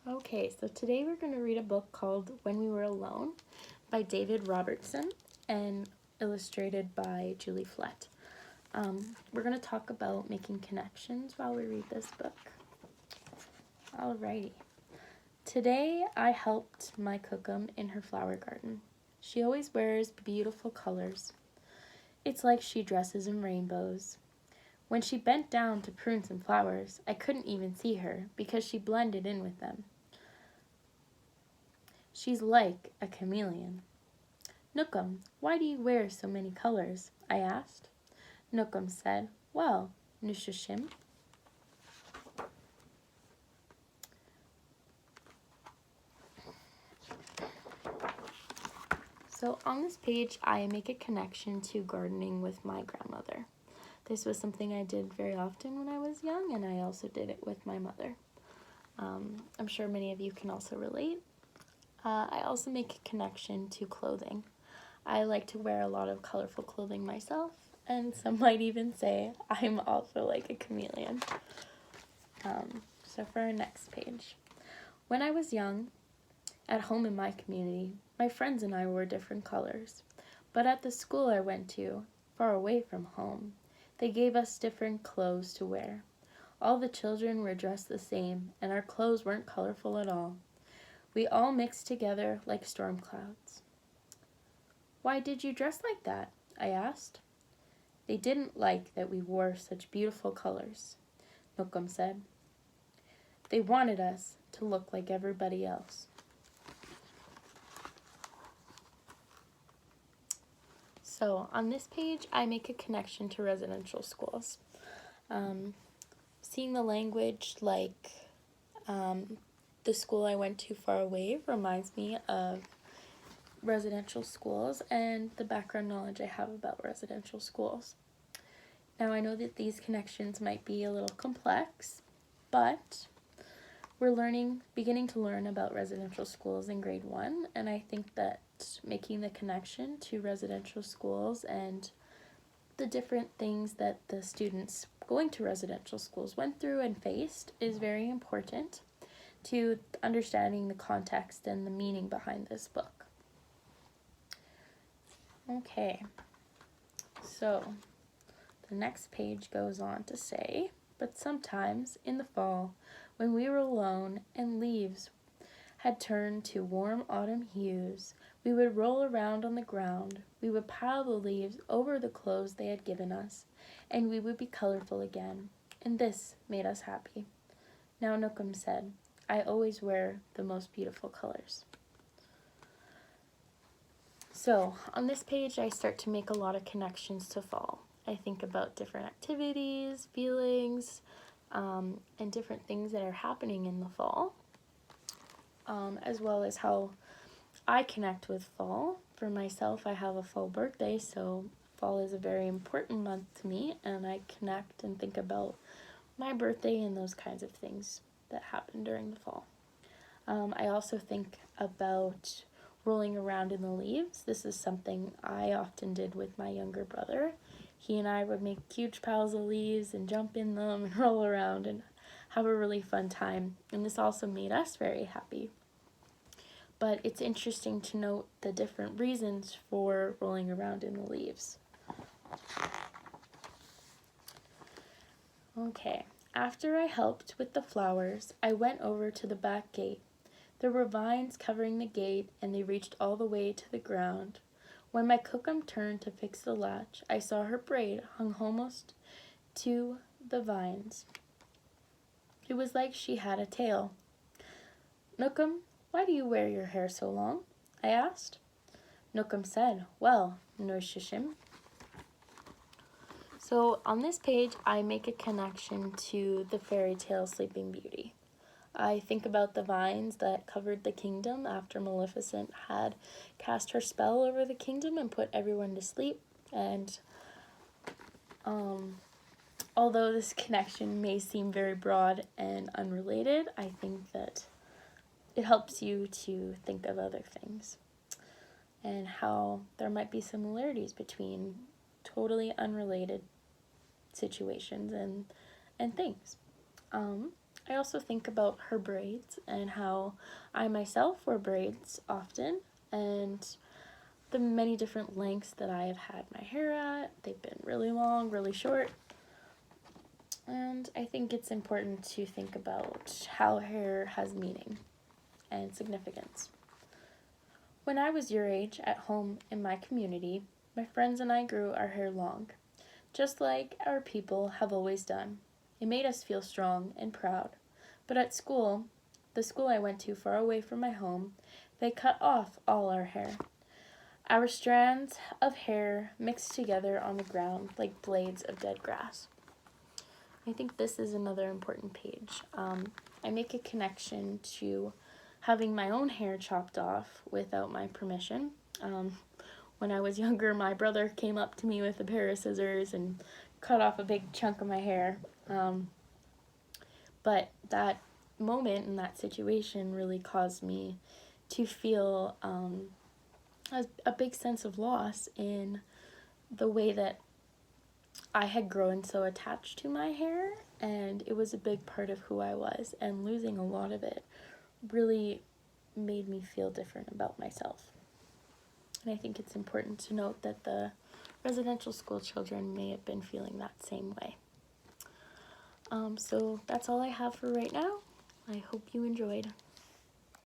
Okay, so today we're going to read a book called When We Were Alone by David Robertson and illustrated by Julie Flett. We're going to talk about making connections while we read this book. Alrighty. Today I helped my cookum in her flower garden. She always wears beautiful colors. It's like she dresses in rainbows. When she bent down to prune some flowers, I couldn't even see her because she blended in with them. She's like a chameleon. Nookum, why do you wear so many colors? I asked. Nookum said, well, Nushashim. So on this page, I make a connection to gardening with my grandmother. This was something I did very often when I was young, and I also did it with my mother. I'm sure many of you can also relate. I also make a connection to clothing. I like to wear a lot of colorful clothing myself, and some might even say I'm also like a chameleon. So for our next page. When I was young, at home in my community, my friends and I wore different colors. But at the school I went to, far away from home, they gave us different clothes to wear. All the children were dressed the same, and our clothes weren't colorful at all. We all mixed together like storm clouds. Why did you dress like that? I asked. They didn't like that we wore such beautiful colors, Nookum said. They wanted us to look like everybody else. So on this page, I make a connection to residential schools. Seeing the language like the school I went to far away reminds me of residential schools and the background knowledge I have about residential schools. Now I know that these connections might be a little complex, but we're beginning to learn about residential schools in grade 1, and I think that making the connection to residential schools and the different things that the students going to residential schools went through and faced is very important to understanding the context and the meaning behind this book. Okay, so the next page goes on to say, but sometimes in the fall, when we were alone and leaves had turned to warm autumn hues, we would roll around on the ground, we would pile the leaves over the clothes they had given us, and we would be colorful again, and this made us happy. Now Nookum said, I always wear the most beautiful colors. So on this page, I start to make a lot of connections to fall. I think about different activities, feelings, and different things that are happening in the fall, as well as how I connect with fall. For myself, I have a fall birthday, so fall is a very important month to me, and I connect and think about my birthday and those kinds of things that happen during the fall. I also think about rolling around in the leaves. This is something I often did with my younger brother. He and I would make huge piles of leaves and jump in them and roll around and have a really fun time. And this also made us very happy. But it's interesting to note the different reasons for rolling around in the leaves. Okay, after I helped with the flowers, I went over to the back gate. There were vines covering the gate, and they reached all the way to the ground. When my cookum turned to fix the latch, I saw her braid hung almost to the vines. It was like she had a tail. Nookum, why do you wear your hair so long? I asked. Nookum said, well, Nushashim. So on this page, I make a connection to the fairy tale Sleeping Beauty. I think about the vines that covered the kingdom after Maleficent had cast her spell over the kingdom and put everyone to sleep. And although this connection may seem very broad and unrelated, I think that it helps you to think of other things and how there might be similarities between totally unrelated situations and things. I also think about her braids and how I myself wear braids often, and the many different lengths that I have had my hair at. They've been really long, really short. And I think it's important to think about how hair has meaning and significance. When I was your age, at home in my community, my friends and I grew our hair long, just like our people have always done. It made us feel strong and proud. But at school, the school I went to far away from my home, they cut off all our hair. Our strands of hair mixed together on the ground like blades of dead grass. I think this is another important page. I make a connection to having my own hair chopped off without my permission. When I was younger, my brother came up to me with a pair of scissors and cut off a big chunk of my hair. But that moment and that situation really caused me to feel a big sense of loss in the way that I had grown so attached to my hair, and it was a big part of who I was, and losing a lot of it really made me feel different about myself. And I think it's important to note that the residential school children may have been feeling that same way. So that's all I have for right now. I hope you enjoyed.